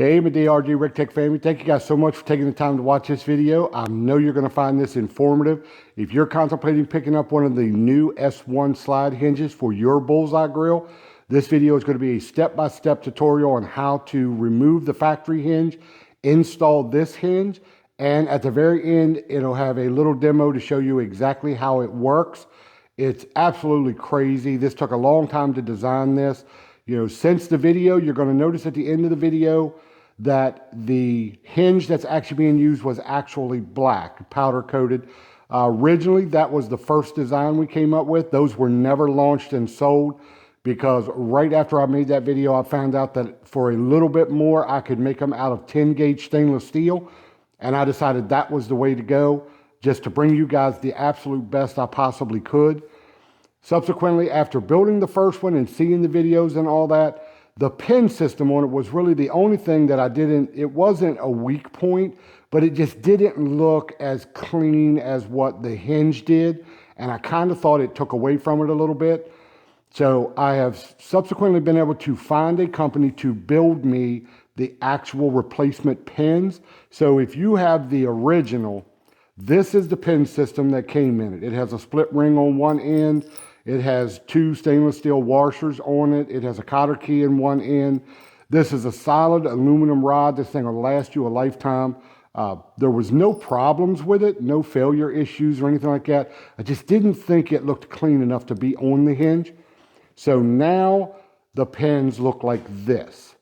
Hey, my DRG Rec Teq family. Thank you guys so much for taking the time to watch this video. I know you're going to find this informative. If you're contemplating picking up one of the new S-1 slide hinges for your Bullseye grill, this video is going to be a step-by-step tutorial on how to remove the factory hinge, install this hinge, and at the very end, it'll have a little demo to show you exactly how it works. It's absolutely crazy. This took a long time to design this. Since the video, you're going to notice at the end of the video that the hinge that's actually being used was actually black, powder coated. Originally, that was the first design we came up with. Those were never launched and sold because right after I made that video, I found out that for a little bit more, I could make them out of 10 gauge stainless steel. And I decided that was the way to go, just to bring you guys the absolute best I possibly could. Subsequently, after building the first one and seeing the videos and all that, the pin system on it was really the only thing that it wasn't a weak point, but it just didn't look as clean as what the hinge did. And I kind of thought it took away from it a little bit. So I have subsequently been able to find a company to build me the actual replacement pins. So if you have the original, this is the pin system that came in it. It has a split ring on one end. It has two stainless steel washers on it. It has a cotter key in one end. This is a solid aluminum rod. This thing will last you a lifetime. There was no problems with it, no failure issues or anything like that. I just didn't think it looked clean enough to be on the hinge. So now the pins look like this.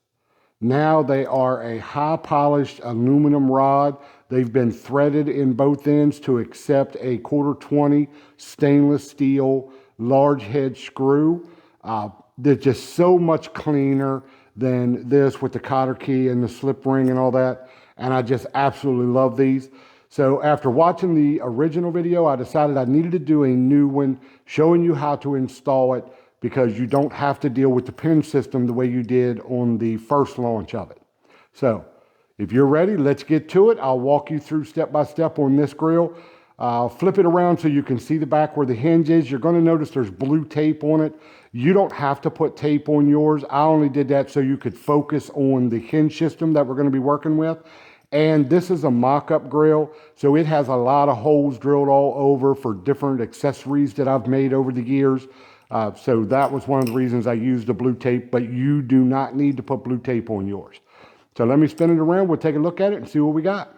Now they are a high polished aluminum rod. They've been threaded in both ends to accept a 1/4-20 stainless steel large head screw. They're just so much cleaner than this with the cotter key and the slip ring and all that. And I just absolutely love these. So after watching the original video, I decided I needed to do a new one showing you how to install it, because you don't have to deal with the pin system the way you did on the first launch of it. So if you're ready, let's get to it. I'll walk you through step by step on this grill. I'll flip it around so you can see the back where the hinge is. You're going to notice there's blue tape on it. You don't have to put tape on yours. I only did that so you could focus on the hinge system that we're going to be working with. And this is a mock-up grill, so it has a lot of holes drilled all over for different accessories that I've made over the years. So that was one of the reasons I used the blue tape, but you do not need to put blue tape on yours. So let me spin it around. We'll take a look at it and see what we got.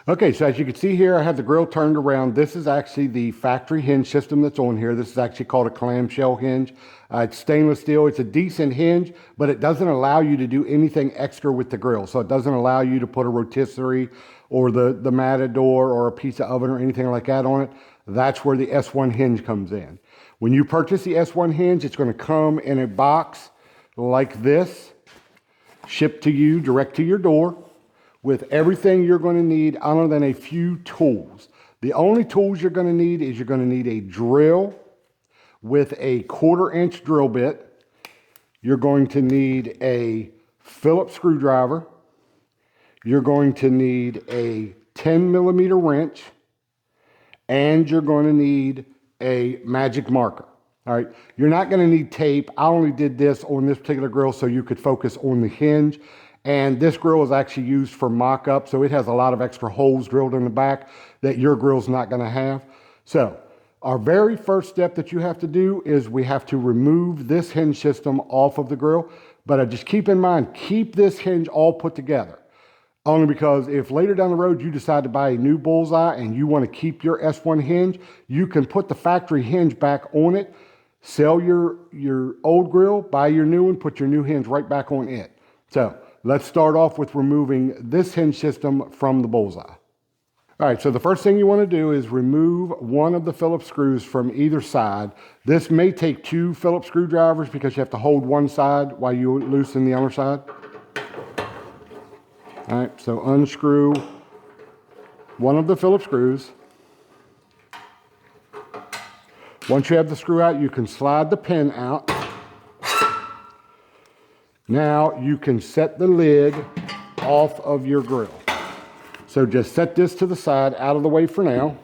Okay, so as you can see here, I have the grill turned around. This is actually the factory hinge system that's on here. This is actually called a clamshell hinge. It's stainless steel. It's a decent hinge, but it doesn't allow you to do anything extra with the grill. So it doesn't allow you to put a rotisserie or the Matador or a pizza oven or anything like that on it. That's where the S-1 hinge comes in. When you purchase the S-1 hinge, it's going to come in a box like this, shipped to you direct to your door, with everything you're going to need other than a few tools. The only tools you're going to need is you're going to need a drill with a 1/4-inch drill bit. You're going to need a Phillips screwdriver. You're going to need a 10mm wrench. And you're going to need a magic marker. All right, you're not going to need tape. I only did this on this particular grill so you could focus on the hinge. And this grill is actually used for mock-up, so it has a lot of extra holes drilled in the back that your grill's not going to have. So our very first step that you have to do is we have to remove this hinge system off of the grill. But just keep in mind, keep this hinge all put together. Only because if later down the road you decide to buy a new Bullseye and you want to keep your S-1 hinge, you can put the factory hinge back on it, sell your old grill, buy your new one, put your new hinge right back on it. So let's start off with removing this hinge system from the Bullseye. All right, so the first thing you want to do is remove one of the Phillips screws from either side. This may take 2 Phillips screwdrivers because you have to hold one side while you loosen the other side. All right, so unscrew one of the Phillips screws. Once you have the screw out, you can slide the pin out. Now you can set the lid off of your grill. So just set this to the side, out of the way for now.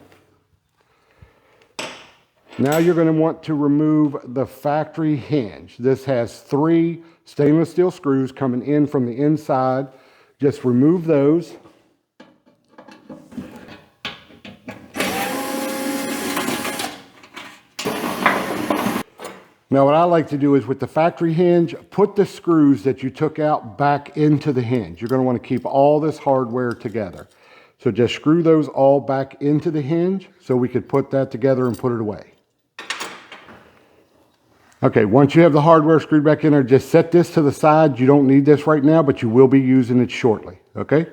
Now you're going to want to remove the factory hinge. This has 3 stainless steel screws coming in from the inside. Just remove those. Now what I like to do is with the factory hinge, put the screws that you took out back into the hinge. You're going to want to keep all this hardware together. So just screw those all back into the hinge so we could put that together and put it away. Okay, once you have the hardware screwed back in there, just set this to the side. You don't need this right now, but you will be using it shortly, okay?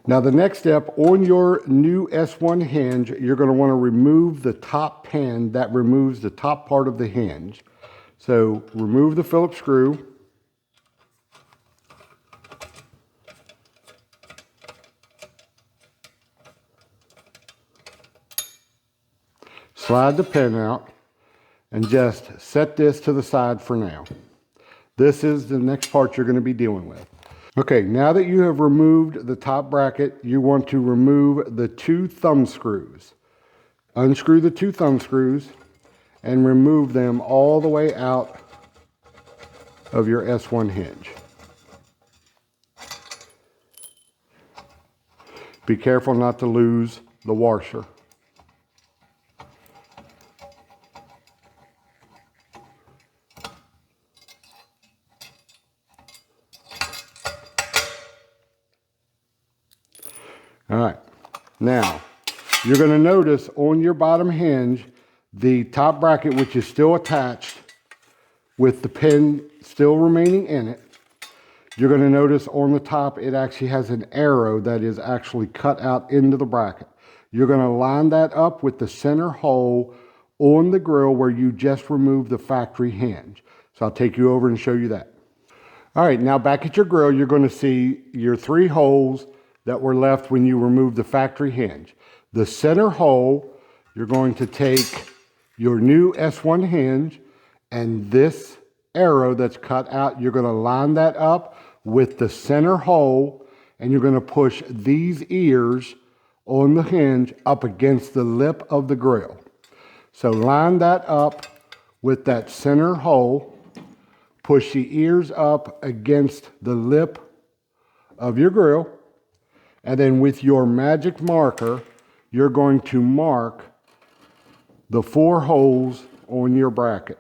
Now the next step, on your new S1 hinge, you're going to want to remove the top pin that removes the top part of the hinge. So remove the Phillips screw. Slide the pin out and just set this to the side for now. This is the next part you're going to be dealing with. Okay, now that you have removed the top bracket, you want to remove the 2 thumb screws. Unscrew the 2 thumb screws and remove them all the way out of your S1 hinge. Be careful not to lose the washer. All right, now you're going to notice on your bottom hinge, the top bracket, which is still attached with the pin still remaining in it, you're going to notice on the top, it actually has an arrow that is actually cut out into the bracket. You're going to line that up with the center hole on the grill where you just removed the factory hinge. So I'll take you over and show you that. All right, now back at your grill, you're going to see your 3 holes that were left when you removed the factory hinge. The center hole, you're going to take your new S1 hinge and this arrow that's cut out, you're going to line that up with the center hole and you're going to push these ears on the hinge up against the lip of the grill. So line that up with that center hole, push the ears up against the lip of your grill. And then with your magic marker, you're going to mark the 4 holes on your bracket.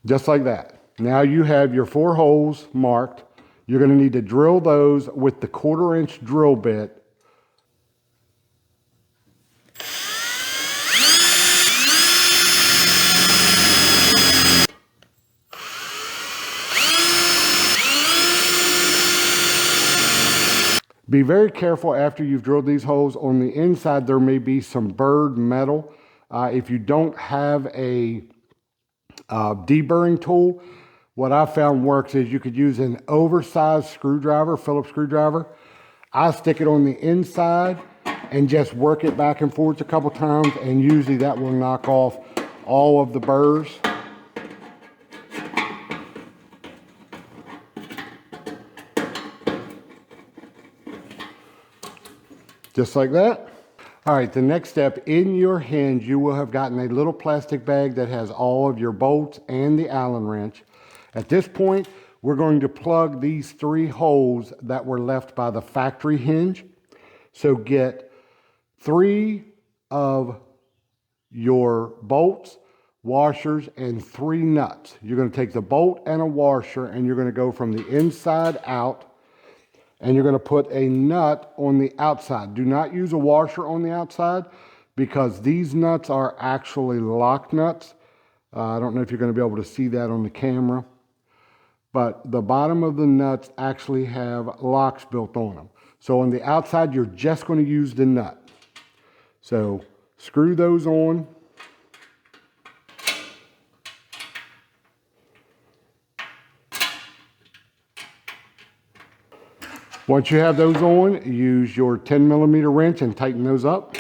Just like that. Now you have your 4 holes marked. You're going to need to drill those with the 1/4 inch drill bit. Be very careful after you've drilled these holes. On the inside, there may be some burred metal. If you don't have a deburring tool, what I found works is you could use an oversized screwdriver, Phillips screwdriver. I stick it on the inside and just work it back and forth a couple times, and usually that will knock off all of the burrs. Just like that. All right, the next step, in your hinge, you will have gotten a little plastic bag that has all of your bolts and the Allen wrench. At this point, we're going to plug these 3 holes that were left by the factory hinge. So get 3 of your bolts, washers, and 3 nuts. You're going to take the bolt and a washer and you're going to go from the inside out. And you're going to put a nut on the outside. Do not use a washer on the outside because these nuts are actually lock nuts. I don't know if you're going to be able to see that on the camera, but the bottom of the nuts actually have locks built on them. So on the outside, you're just going to use the nut. So screw those on. Once you have those on, use your 10mm wrench and tighten those up.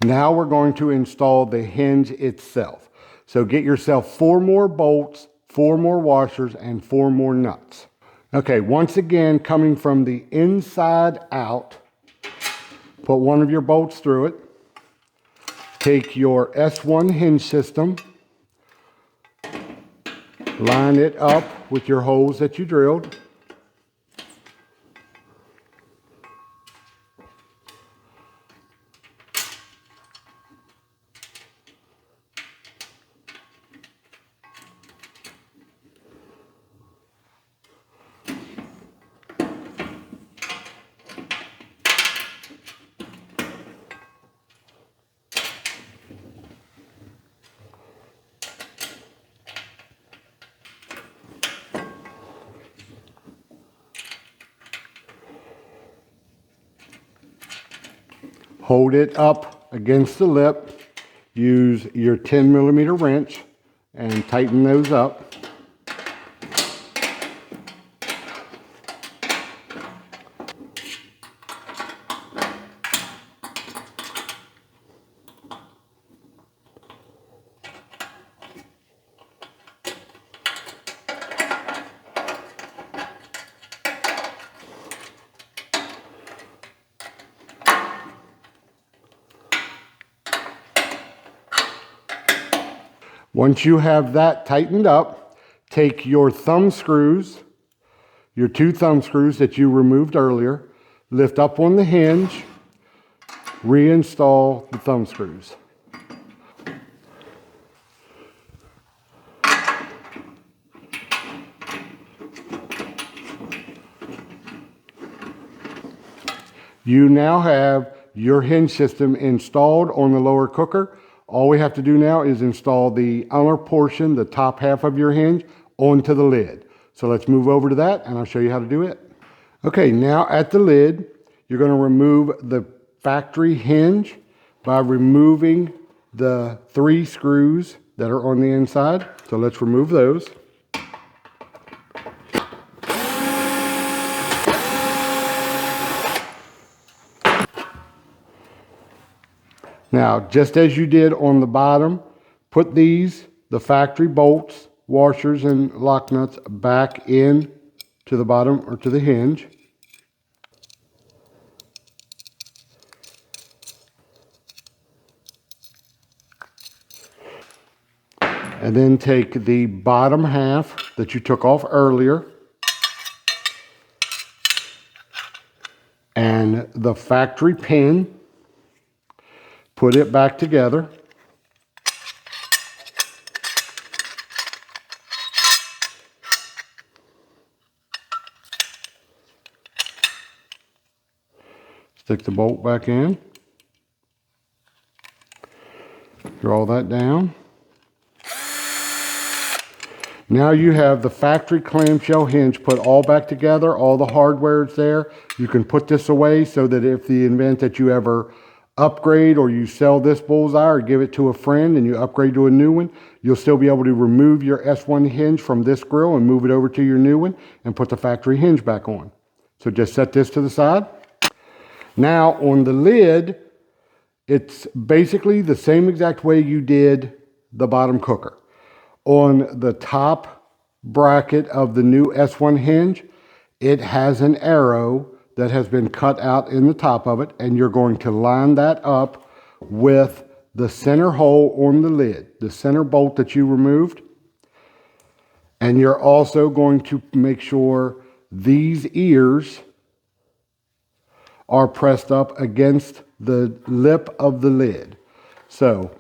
Now we're going to install the hinge itself. So get yourself 4 more bolts, 4 more washers, and 4 more nuts. Okay, once again, coming from the inside out, put one of your bolts through it. Take your S-1 hinge system, line it up with your holes that you drilled. Hold it up against the lip. Use your 10mm wrench and tighten those up. Once you have that tightened up, take your thumb screws, your 2 thumb screws that you removed earlier, lift up on the hinge, reinstall the thumb screws. You now have your hinge system installed on the lower cooker. All we have to do now is install the outer portion, the top half of your hinge, onto the lid. So let's move over to that and I'll show you how to do it. Okay, now at the lid, you're going to remove the factory hinge by removing the 3 screws that are on the inside. So let's remove those. Now, just as you did on the bottom, put the factory bolts, washers, and lock nuts back in to the bottom or to the hinge. And then take the bottom half that you took off earlier and the factory pin, put it back together. Stick the bolt back in. Draw that down. Now you have the factory clamshell hinge put all back together. All the hardware is there. You can put this away so that if the event that you ever upgrade or you sell this Bullseye or give it to a friend and you upgrade to a new one, you'll still be able to remove your S-1 hinge from this grill and move it over to your new one and put the factory hinge back on. So just set this to the side. Now on the lid, it's basically the same exact way you did the bottom cooker. On the top bracket of the new S-1 hinge, it has an arrow that has been cut out in the top of it, and you're going to line that up with the center hole on the lid, the center bolt that you removed. And you're also going to make sure these ears are pressed up against the lip of the lid. So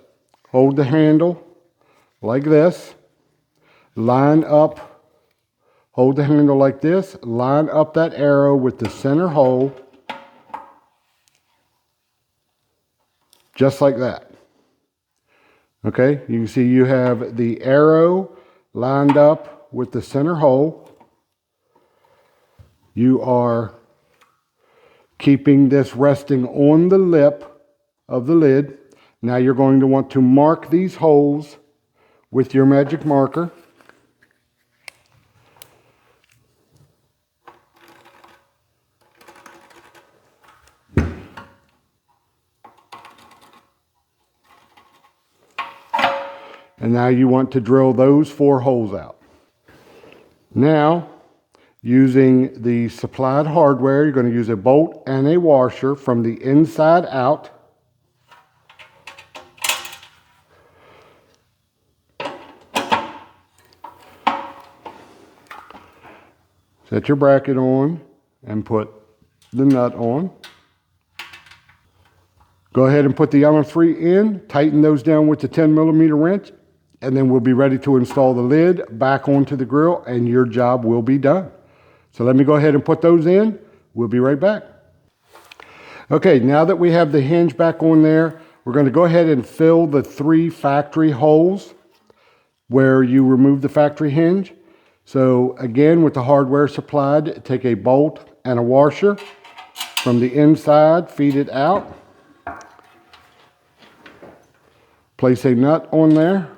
hold the handle like this, line up, hold the handle like this, line up that arrow with the center hole, just like that. Okay, you can see you have the arrow lined up with the center hole. You are keeping this resting on the lip of the lid. Now you're going to want to mark these holes with your magic marker. And now you want to drill those 4 holes out. Now Using the supplied hardware, you're going to use a bolt and a washer from the inside out. Set your bracket on and put the nut on. Go ahead and put the other 3 in, tighten those down with the 10mm wrench, and then we'll be ready to install the lid back onto the grill and your job will be done. So let me go ahead and put those in. We'll be right back. Okay, now that we have the hinge back on there, we're going to go ahead and fill the 3 factory holes where you remove the factory hinge. So again, with the hardware supplied, take a bolt and a washer from the inside, feed it out. Place a nut on there.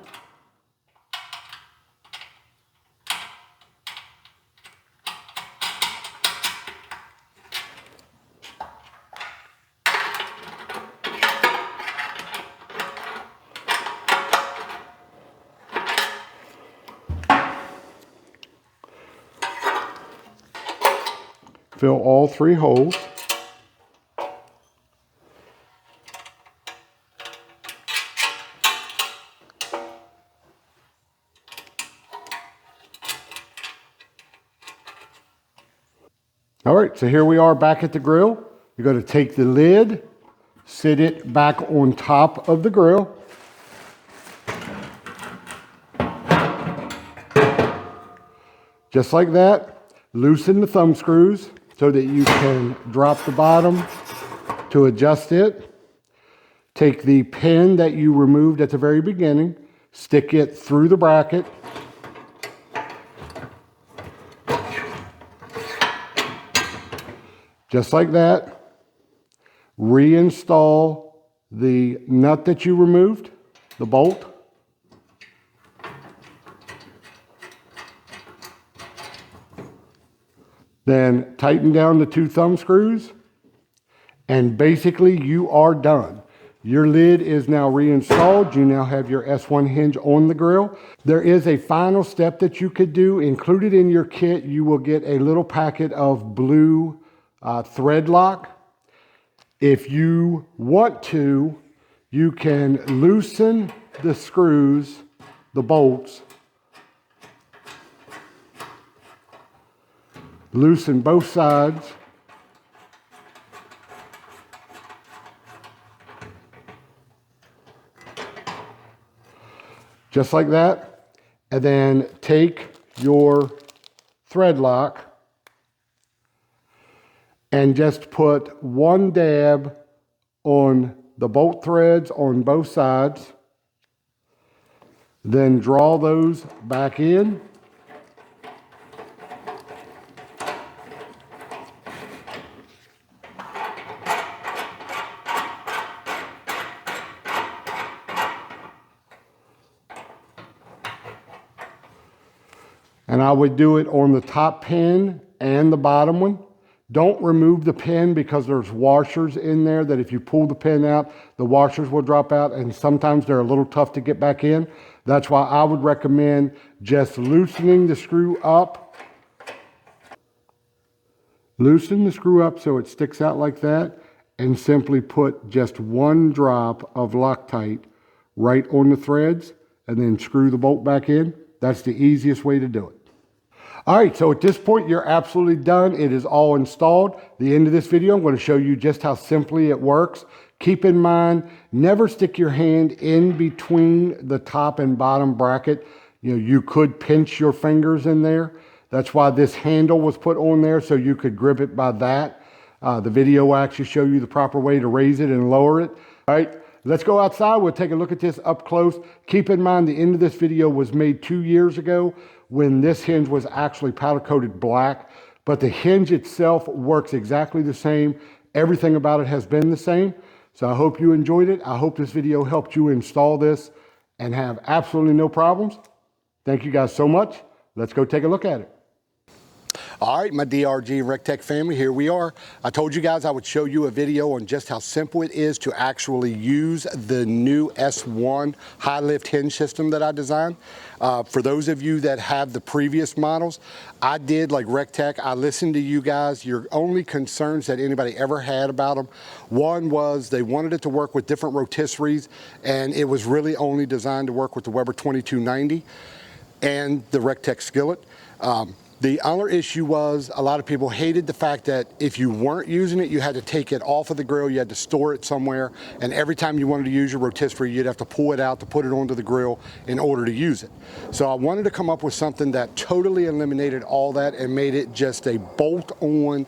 Fill all 3 holes. All right, so here we are back at the grill. You're going to take the lid, sit it back on top of the grill. Just like that. Loosen the thumb screws so that you can drop the bottom to adjust it. Take the pin that you removed at the very beginning, stick it through the bracket. Just like that. Reinstall the nut that you removed, the bolt. Then tighten down the 2 thumb screws, and basically you are done. Your lid is now reinstalled. You now have your S-1 hinge on the grill. There is a final step that you could do. Included in your kit, you will get a little packet of blue thread lock. If you want to, you can loosen the screws, the bolts. Loosen both sides. Just like that. And then take your thread lock and just put 1 dab on the bolt threads on both sides. Then draw those back in. And I would do it on the top pin and the bottom one. Don't remove the pin because there's washers in there that if you pull the pin out, the washers will drop out, and sometimes they're a little tough to get back in. That's why I would recommend just loosening the screw up. Loosen the screw up so it sticks out like that, and simply put just 1 drop of Loctite right on the threads, and then screw the bolt back in. That's the easiest way to do it. All right, so at this point, you're absolutely done. It is all installed. At the end of this video, I'm going to show you just how simply it works. Keep in mind, never stick your hand in between the top and bottom bracket. You know, you could pinch your fingers in there. That's why this handle was put on there, so you could grip it by that. The video will actually show you the proper way to raise it and lower it. All right, let's go outside. We'll take a look at this up close. Keep in mind, the end of this video was made 2 years ago when this hinge was actually powder coated black, but the hinge itself works exactly the same. Everything about it has been the same. So I hope you enjoyed it. I hope this video helped you install this and have absolutely no problems. Thank you guys so much. Let's go take a look at it. All right, my DRG Rec Teq family, here we are. I told you guys I would show you a video on just how simple it is to actually use the new S-1 high lift hinge system that I designed. For those of you that have the previous models, I did like Rec Teq. I listened to you guys. Your only concerns that anybody ever had about them, one was they wanted it to work with different rotisseries, and it was really only designed to work with the Weber 2290 and the Rec Teq skillet. The other issue was a lot of people hated the fact that if you weren't using it, you had to take it off of the grill, you had to store it somewhere, and every time you wanted to use your rotisserie, you'd have to pull it out to put it onto the grill in order to use it. So I wanted to come up with something that totally eliminated all that and made it just a bolt-on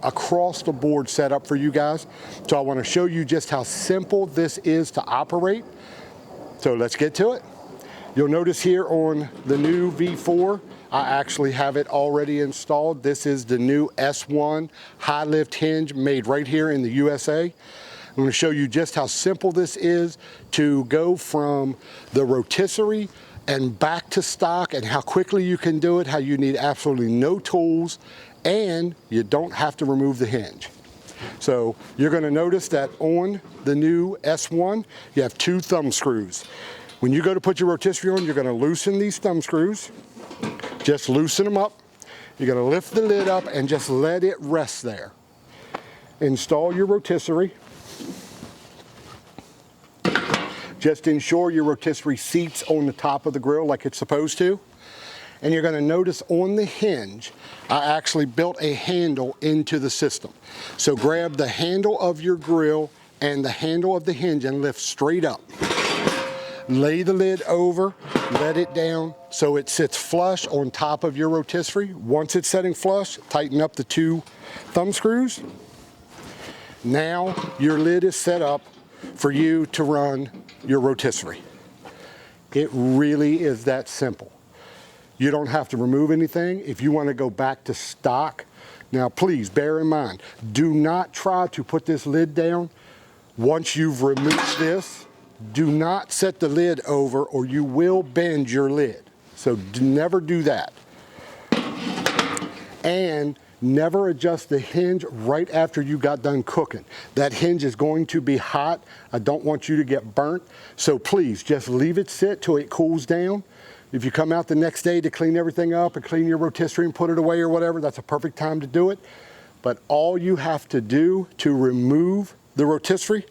across the board setup for you guys. So I want to show you just how simple this is to operate. So let's get to it. You'll notice here on the new V4, I actually have it already installed. This is the new S-1 high lift hinge made right here in the USA. I'm going to show you just how simple this is to go from the rotisserie and back to stock, and how quickly you can do it, how you need absolutely no tools, and you don't have to remove the hinge. So you're going to notice that on the new S-1, you have 2 thumb screws. When you go to put your rotisserie on, you're going to loosen these thumb screws. Just loosen them up. You're going to lift the lid up and just let it rest there. Install your rotisserie. Just ensure your rotisserie seats on the top of the grill like it's supposed to. And you're going to notice on the hinge, I actually built a handle into the system. So grab the handle of your grill and the handle of the hinge and lift straight up. Lay the lid over, let it down so it sits flush on top of your rotisserie. Once it's setting flush, tighten up the 2 thumb screws. Now your lid is set up for you to run your rotisserie. It really is that simple. You don't have to remove anything. If you want to go back to stock, now please bear in mind, do not try to put this lid down once you've removed this. Do not set the lid over or you will bend your lid. So never do that. And never adjust the hinge right after you got done cooking. That hinge is going to be hot. I don't want you to get burnt. So please just leave it sit till it cools down. If you come out the next day to clean everything up and clean your rotisserie and put it away or whatever, that's a perfect time to do it. But all you have to do to remove the rotisserie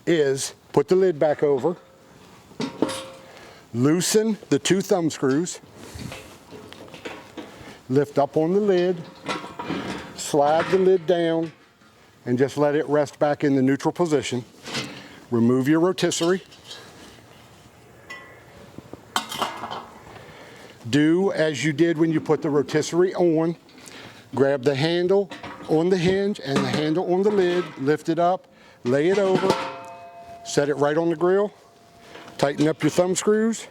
is put the lid back over, loosen the 2 thumb screws, lift up on the lid, slide the lid down, and just let it rest back in the neutral position. Remove your rotisserie. Do as you did when you put the rotisserie on. Grab the handle on the hinge and the handle on the lid, lift it up, lay it over, set it right on the grill, tighten up your thumb screws,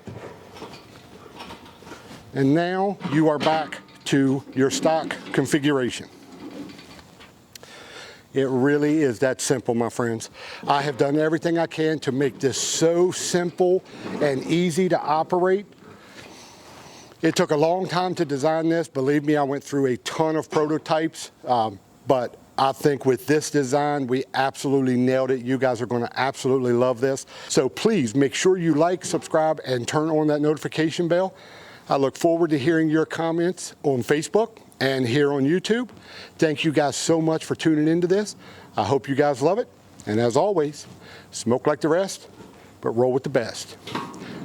and now you are back to your stock configuration. It really is that simple, my friends. I have done everything I can to make this so simple and easy to operate. It took a long time to design this. Believe me, I went through a ton of prototypes, but I think with this design, we absolutely nailed it. You guys are going to absolutely love this. So please make sure you like, subscribe, and turn on that notification bell. I look forward to hearing your comments on Facebook and here on YouTube. Thank you guys so much for tuning into this. I hope you guys love it. And as always, smoke like the rest, but roll with the best.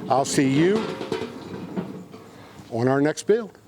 I'll see you on our next build.